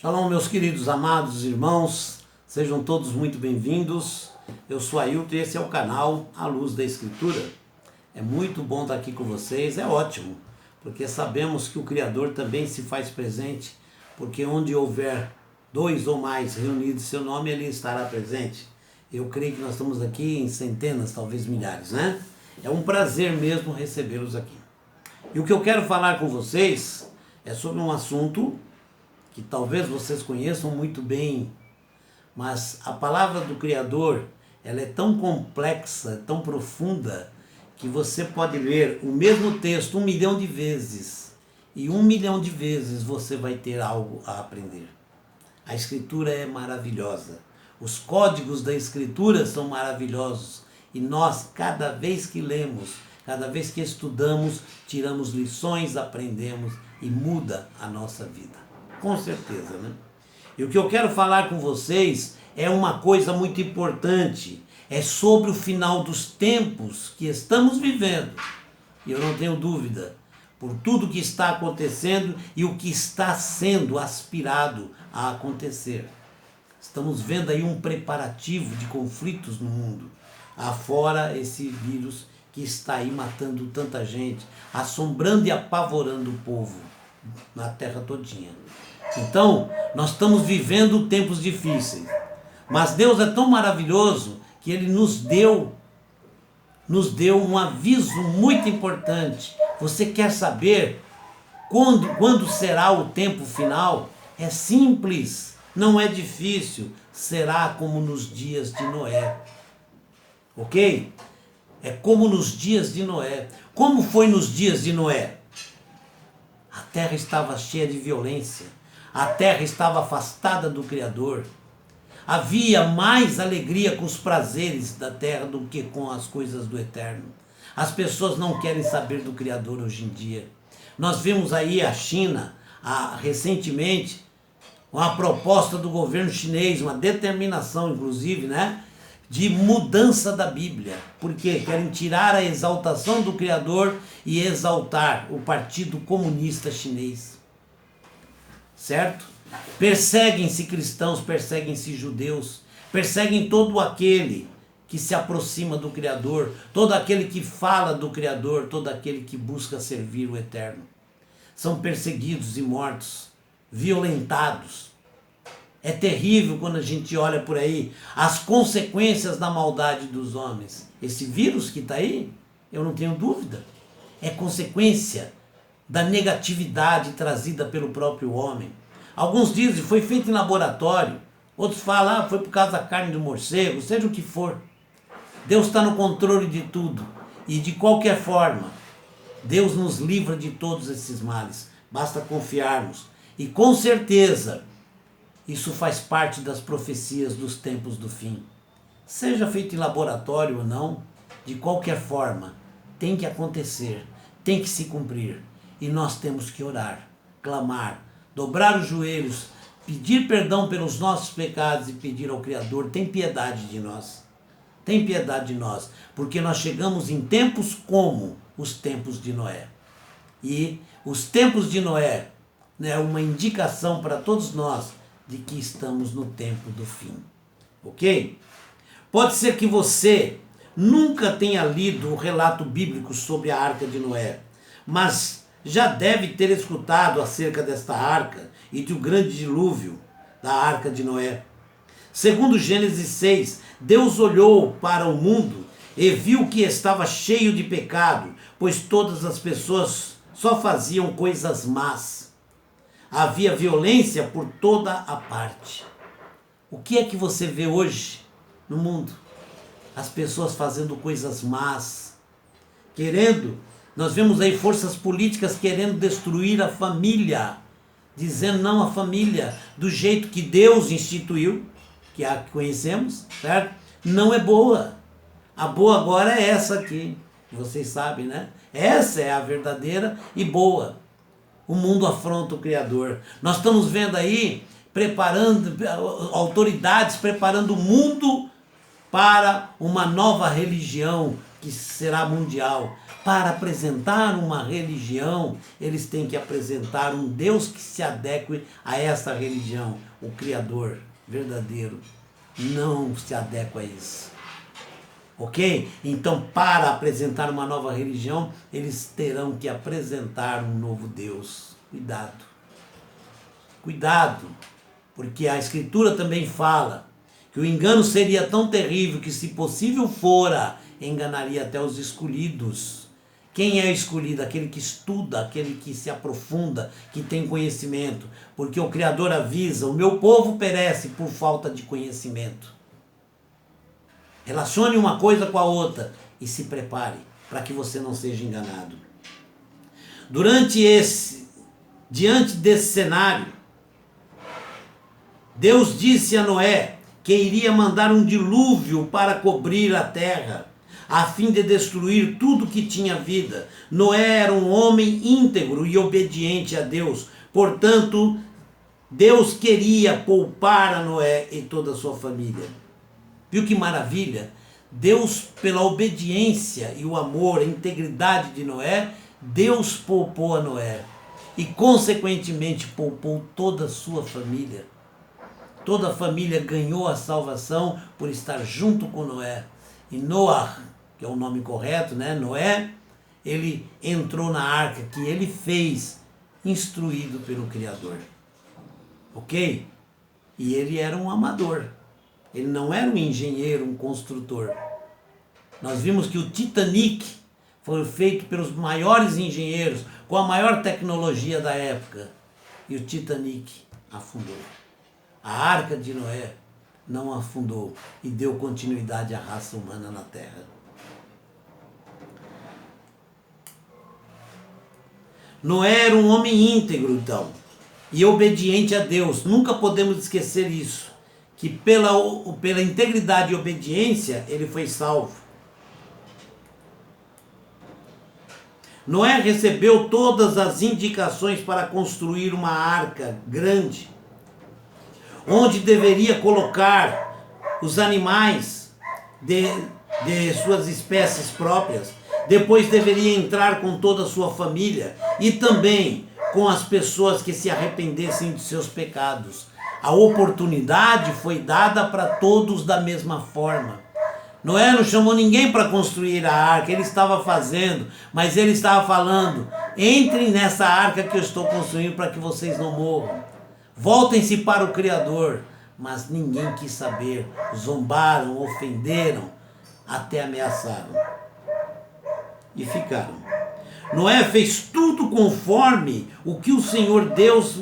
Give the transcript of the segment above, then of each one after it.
Shalom, meus queridos amados irmãos, sejam todos muito bem-vindos. Eu sou Ailton e esse é o canal A Luz da Escritura. É muito bom estar aqui com vocês, é ótimo, porque sabemos que o Criador também se faz presente, porque onde houver dois ou mais reunidos em seu nome, ele estará presente. Eu creio que nós estamos aqui em centenas, talvez milhares, né? É um prazer mesmo recebê-los aqui. E o que eu quero falar com vocês é sobre um assunto que talvez vocês conheçam muito bem, mas a palavra do Criador, ela é tão complexa, tão profunda, que você pode ler o mesmo texto 1 milhão de vezes, e 1 milhão de vezes você vai ter algo a aprender. A Escritura é maravilhosa, os códigos da Escritura são maravilhosos, e nós, cada vez que lemos, cada vez que estudamos, tiramos lições, aprendemos e muda a nossa vida. Com certeza, né? E o que eu quero falar com vocês é uma coisa muito importante. É sobre o final dos tempos que estamos vivendo. E eu não tenho dúvida, por tudo que está acontecendo e o que está sendo aspirado a acontecer. Estamos vendo aí um preparativo de conflitos no mundo. Afora esse vírus que está aí matando tanta gente, assombrando e apavorando o povo na terra todinha. Então, nós estamos vivendo tempos difíceis, mas Deus é tão maravilhoso que Ele nos deu um aviso muito importante. Você quer saber quando será o tempo final? É simples, não é difícil, será como nos dias de Noé, ok? É como nos dias de Noé. Como foi nos dias de Noé? A terra estava cheia de violência. A terra estava afastada do Criador. Havia mais alegria com os prazeres da terra do que com as coisas do eterno. As pessoas não querem saber do Criador hoje em dia. Nós vimos aí a China, recentemente, uma proposta do governo chinês, uma determinação, inclusive, né, de mudança da Bíblia. Porque querem tirar a exaltação do Criador e exaltar o Partido Comunista Chinês. Certo? Perseguem-se cristãos, perseguem-se judeus, perseguem todo aquele que se aproxima do Criador, todo aquele que fala do Criador, todo aquele que busca servir o Eterno. São perseguidos e mortos, violentados. É terrível quando a gente olha por aí as consequências da maldade dos homens. Esse vírus que está aí, eu não tenho dúvida, é consequência da negatividade trazida pelo próprio homem. Alguns dizem foi feito em laboratório, outros falam foi por causa da carne do morcego, seja o que for. Deus está no controle de tudo e de qualquer forma, Deus nos livra de todos esses males, basta confiarmos. E com certeza, isso faz parte das profecias dos tempos do fim. Seja feito em laboratório ou não, de qualquer forma, tem que acontecer, tem que se cumprir. E nós temos que orar, clamar, dobrar os joelhos, pedir perdão pelos nossos pecados e pedir ao Criador, tem piedade de nós. Tem piedade de nós, porque nós chegamos em tempos como os tempos de Noé. E os tempos de Noé é uma indicação para todos nós de que estamos no tempo do fim. Ok? Pode ser que você nunca tenha lido o relato bíblico sobre a Arca de Noé, mas já deve ter escutado acerca desta arca e do grande dilúvio da Arca de Noé. Segundo Gênesis 6, Deus olhou para o mundo e viu que estava cheio de pecado, pois todas as pessoas só faziam coisas más. Havia violência por toda a parte. O que é que você vê hoje no mundo? As pessoas fazendo coisas más, nós vemos aí forças políticas querendo destruir a família, dizendo não à família do jeito que Deus instituiu, que é a que conhecemos, certo? Não é boa. A boa agora é essa aqui, vocês sabem, né? Essa é a verdadeira e boa. O mundo afronta o Criador. Nós estamos vendo aí, autoridades preparando o mundo para uma nova religião, que será mundial. Para apresentar uma religião, eles têm que apresentar um Deus que se adeque a essa religião. O Criador verdadeiro não se adequa a isso. Ok? Então, para apresentar uma nova religião, eles terão que apresentar um novo Deus. Cuidado. Cuidado, porque a Escritura também fala que o engano seria tão terrível que, se possível fora, enganaria até os escolhidos. Quem é escolhido? Aquele que estuda, aquele que se aprofunda, que tem conhecimento. Porque o Criador avisa: o meu povo perece por falta de conhecimento. Relacione uma coisa com a outra e se prepare para que você não seja enganado. Diante desse cenário, Deus disse a Noé que iria mandar um dilúvio para cobrir a terra, a fim de destruir tudo que tinha vida. Noé era um homem íntegro e obediente a Deus. Portanto, Deus queria poupar a Noé e toda a sua família. Viu que maravilha? Deus, pela obediência e o amor, a integridade de Noé, Deus poupou a Noé. E, consequentemente, poupou toda a sua família. Toda a família ganhou a salvação por estar junto com Noé. E Noé, que é o nome correto, né? Noé, ele entrou na arca que ele fez, instruído pelo Criador. Ok? E ele era um amador. Ele não era um engenheiro, um construtor. Nós vimos que o Titanic foi feito pelos maiores engenheiros, com a maior tecnologia da época. E o Titanic afundou. A arca de Noé não afundou e deu continuidade à raça humana na terra. Noé era um homem íntegro, então, e obediente a Deus. Nunca podemos esquecer isso, que pela integridade e obediência ele foi salvo. Noé recebeu todas as indicações para construir uma arca grande, onde deveria colocar os animais de suas espécies próprias. Depois deveria entrar com toda a sua família e também com as pessoas que se arrependessem de seus pecados. A oportunidade foi dada para todos da mesma forma. Noé não chamou ninguém para construir a arca, ele estava fazendo, mas ele estava falando: entrem nessa arca que eu estou construindo para que vocês não morram. Voltem-se para o Criador. Mas ninguém quis saber, zombaram, ofenderam, até ameaçaram. E ficaram. Noé fez tudo conforme o que o Senhor Deus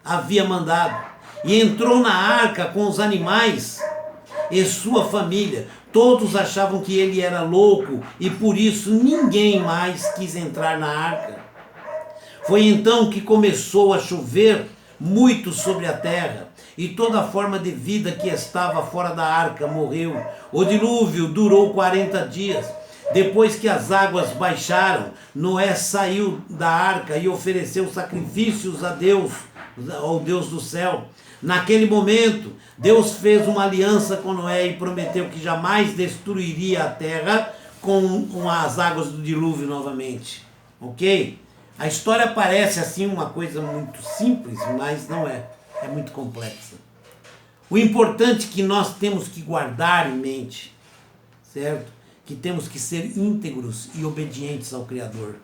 havia mandado. E entrou na arca com os animais e sua família. Todos achavam que ele era louco e por isso ninguém mais quis entrar na arca. Foi então que começou a chover muito sobre a terra, e toda a forma de vida que estava fora da arca morreu. O dilúvio durou 40 dias. Depois que as águas baixaram, Noé saiu da arca e ofereceu sacrifícios a Deus, ao Deus do céu. Naquele momento, Deus fez uma aliança com Noé e prometeu que jamais destruiria a terra com as águas do dilúvio novamente. Ok? A história parece assim uma coisa muito simples, mas não é. É muito complexa. O importante que nós temos que guardar em mente, certo? Que temos que ser íntegros e obedientes ao Criador.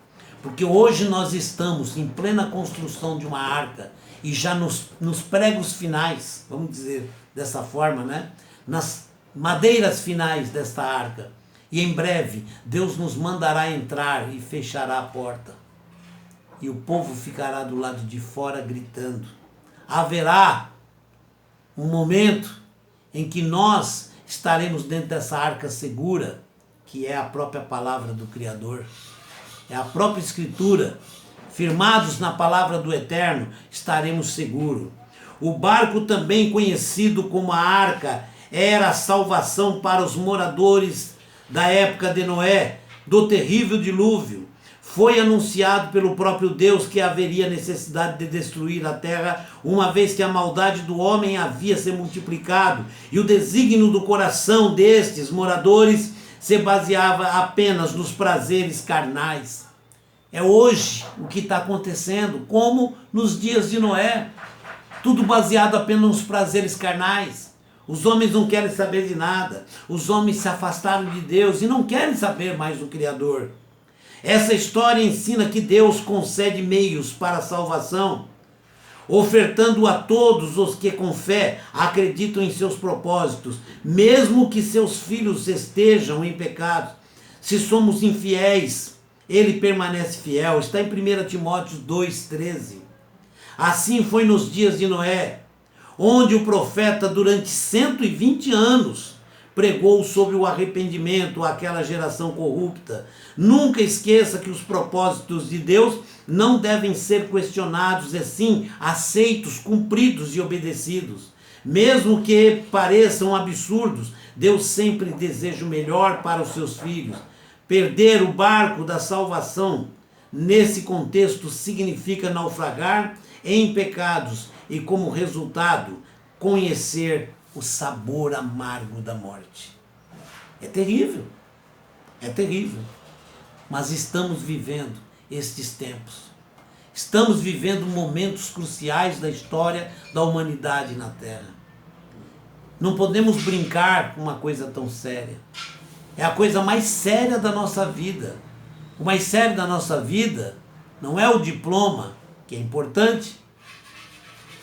Porque hoje nós estamos em plena construção de uma arca e já nos pregos finais, vamos dizer dessa forma, né? Nas madeiras finais desta arca. E em breve Deus nos mandará entrar e fechará a porta. E o povo ficará do lado de fora gritando. Haverá um momento em que nós estaremos dentro dessa arca segura, que é a própria palavra do Criador. É a própria Escritura. Firmados na palavra do Eterno, estaremos seguros. O barco, também conhecido como a arca, era a salvação para os moradores da época de Noé, do terrível dilúvio. Foi anunciado pelo próprio Deus que haveria necessidade de destruir a terra, uma vez que a maldade do homem havia se multiplicado, e o desígnio do coração destes moradores se baseava apenas nos prazeres carnais. É hoje o que está acontecendo, como nos dias de Noé. Tudo baseado apenas nos prazeres carnais. Os homens não querem saber de nada. Os homens se afastaram de Deus e não querem saber mais do Criador. Essa história ensina que Deus concede meios para a salvação, ofertando a todos os que com fé acreditam em seus propósitos, mesmo que seus filhos estejam em pecado. Se somos infiéis, ele permanece fiel. Está em 1 Timóteo 2,13. Assim foi nos dias de Noé, onde o profeta durante 120 anos pregou sobre o arrependimento àquela geração corrupta. Nunca esqueça que os propósitos de Deus não devem ser questionados, e sim aceitos, cumpridos e obedecidos. Mesmo que pareçam absurdos, Deus sempre deseja o melhor para os seus filhos. Perder o barco da salvação, nesse contexto, significa naufragar em pecados e, como resultado, conhecer o sabor amargo da morte. É terrível, é terrível. Mas estamos vivendo estes tempos. Estamos vivendo momentos cruciais da história da humanidade na Terra. Não podemos brincar com uma coisa tão séria. É a coisa mais séria da nossa vida. O mais sério da nossa vida não é o diploma, que é importante,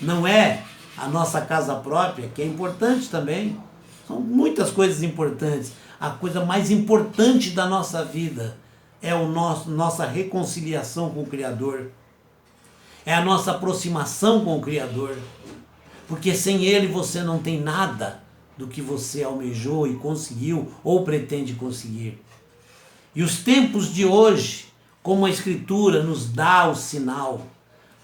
não é a nossa casa própria, que é importante também. São muitas coisas importantes. A coisa mais importante da nossa vida é nossa reconciliação com o Criador. É a nossa aproximação com o Criador. Porque sem Ele você não tem nada do que você almejou e conseguiu ou pretende conseguir. E os tempos de hoje, como a Escritura nos dá o sinal,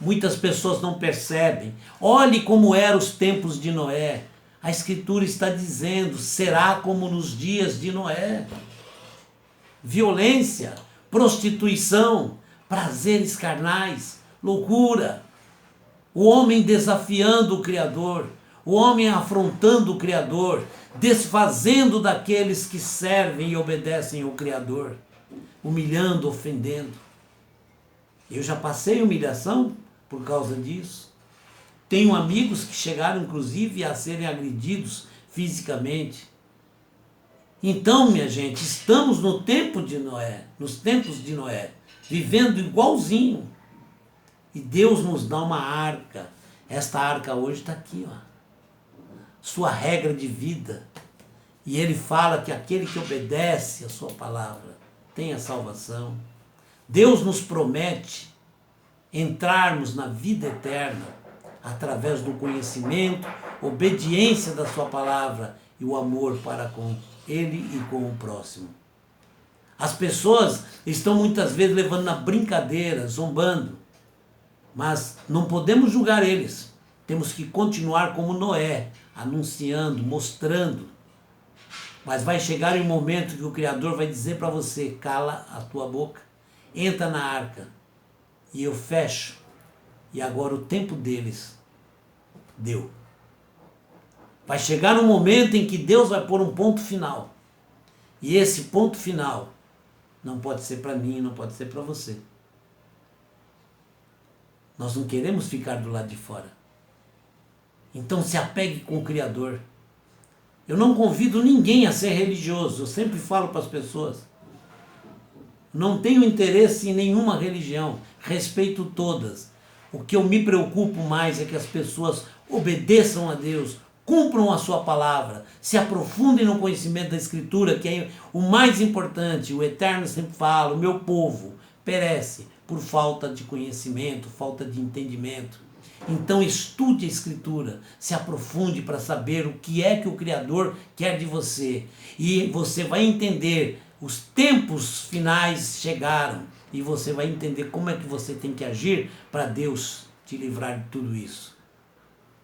muitas pessoas não percebem. Olhe como eram os tempos de Noé. A Escritura está dizendo, será como nos dias de Noé. Violência, prostituição, prazeres carnais, loucura. O homem desafiando o Criador, o homem afrontando o Criador, desfazendo daqueles que servem e obedecem ao Criador, humilhando, ofendendo. Eu já passei humilhação por causa disso. Tenho amigos que chegaram inclusive a serem agredidos fisicamente. Então, minha gente, estamos no tempo de Noé, nos tempos de Noé, vivendo igualzinho. E Deus nos dá uma arca. Esta arca hoje está aqui, ó. Sua regra de vida. E ele fala que aquele que obedece a sua palavra tem a salvação. Deus nos promete entrarmos na vida eterna através do conhecimento, obediência da sua palavra e o amor para com ele e com o próximo. As pessoas estão muitas vezes levando na brincadeira, zombando, mas não podemos julgar eles. Temos que continuar como Noé, anunciando, mostrando. Mas vai chegar um momento que o Criador vai dizer para você, cala a tua boca, entra na arca e eu fecho. E agora o tempo deles deu. Vai chegar um momento em que Deus vai pôr um ponto final. E esse ponto final não pode ser para mim, não pode ser para você. Nós não queremos ficar do lado de fora. Então se apegue com o Criador. Eu não convido ninguém a ser religioso. Eu sempre falo para as pessoas. Não tenho interesse em nenhuma religião. Respeito todas. O que eu me preocupo mais é que as pessoas obedeçam a Deus, cumpram a sua palavra, se aprofundem no conhecimento da Escritura, que é o mais importante. O Eterno sempre fala, o meu povo perece por falta de conhecimento, falta de entendimento. Então estude a Escritura, se aprofunde para saber o que é que o Criador quer de você. E você vai entender, os tempos finais chegaram, e você vai entender como é que você tem que agir para Deus te livrar de tudo isso.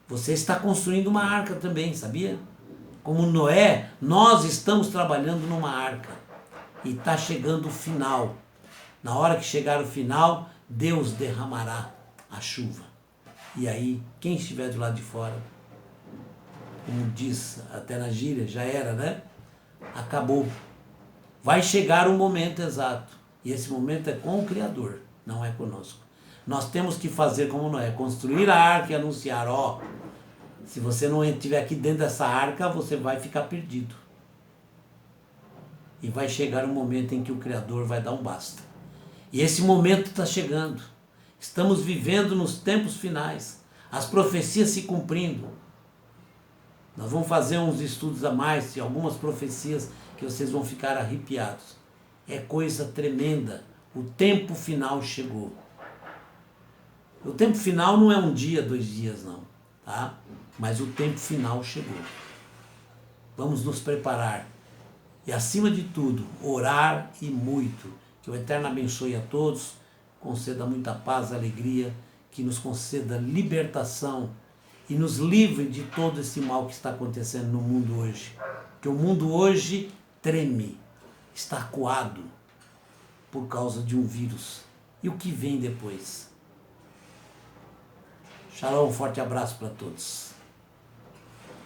Você está construindo uma arca também, sabia? Como Noé, nós estamos trabalhando numa arca. E está chegando o final. Na hora que chegar o final, Deus derramará a chuva. E aí, quem estiver do lado de fora, como diz até na gíria, já era, né? Acabou. Vai chegar o momento exato. E esse momento é com o Criador, não é conosco. Nós temos que fazer como Noé, construir a arca e anunciar, ó, se você não estiver aqui dentro dessa arca, você vai ficar perdido. E vai chegar um momento em que o Criador vai dar um basta. E esse momento está chegando. Estamos vivendo nos tempos finais. As profecias se cumprindo. Nós vamos fazer uns estudos a mais de algumas profecias que vocês vão ficar arrepiados. É coisa tremenda. O tempo final chegou. O tempo final não é um dia, 2 dias, não. Tá? Mas o tempo final chegou. Vamos nos preparar. E acima de tudo, orar e muito. Que o Eterno abençoe a todos, conceda muita paz, alegria, que nos conceda libertação e nos livre de todo esse mal que está acontecendo no mundo hoje. Que o mundo hoje treme, está acuado por causa de um vírus. E o que vem depois? Shalom, um forte abraço para todos.